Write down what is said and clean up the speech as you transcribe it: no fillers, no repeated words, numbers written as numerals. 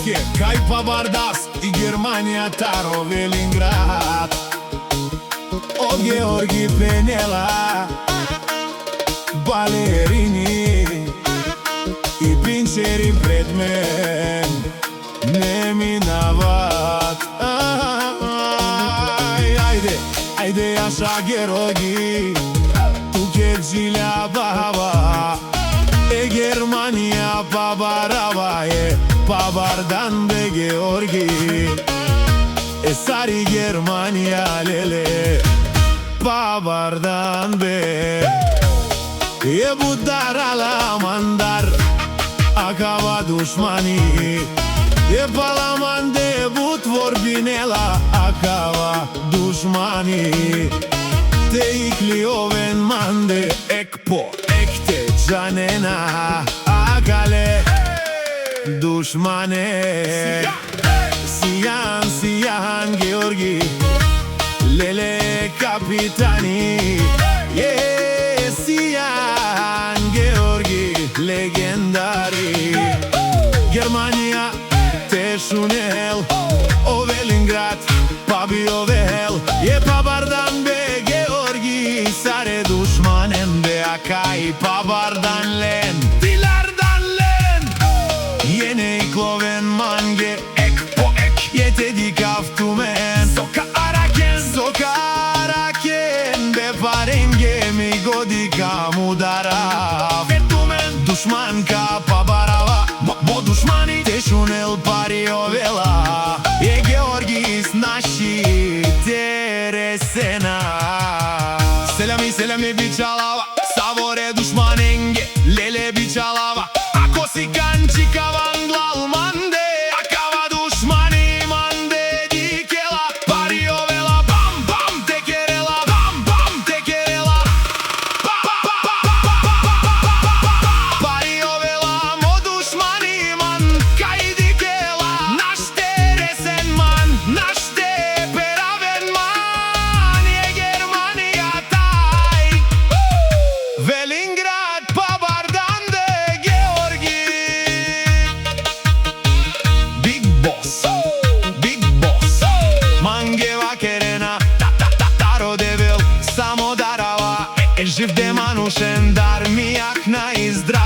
Polskie, kaj pa Vardas i Germanija Taro Velingrad. O Georgi Penela, balerini i pinčeri pred men ne minavат. Ajde așa Georgi, tu che zilea baba, e Germania pa barava e pa Vardan de Georgi, e sari Germania lele pa Vardan be, e budar ala mandar acaba dușmanii, e palaman de but vorbinela acaba dușmanii. Te iklioven mande ekpo ekte canena akale dușmane. Siyan Georgi lele kapitani, Siyan Georgi legendari. Germania te šunel, o Velingrad pa biovel, je pa Vardan be Georgi, sare dușmanen be acai pa Vardan len, Dilardan len. Jene i kloven mange ek po ek, je te dikaftumen soka araken be parenge mi godika mudara fetumen dușman ka pa barava bo dușmani te šunel pariovela, je Georgi snaši teresena. Selami bičalava, savore dușmanenge lele bičalava, ako si kanči kavangla mande akava dușmani mande dikela pariovela bam bam tekerela bam bam tekerela pariovela mo dușmani man kaj dikela našte resen man našte peraven man, je Germania taj Velingrad pa Vardan de Georgi. Big boss Mangeva Kerena Taro Devil samo darava, e živ de manušen dar mi jak na izdrav.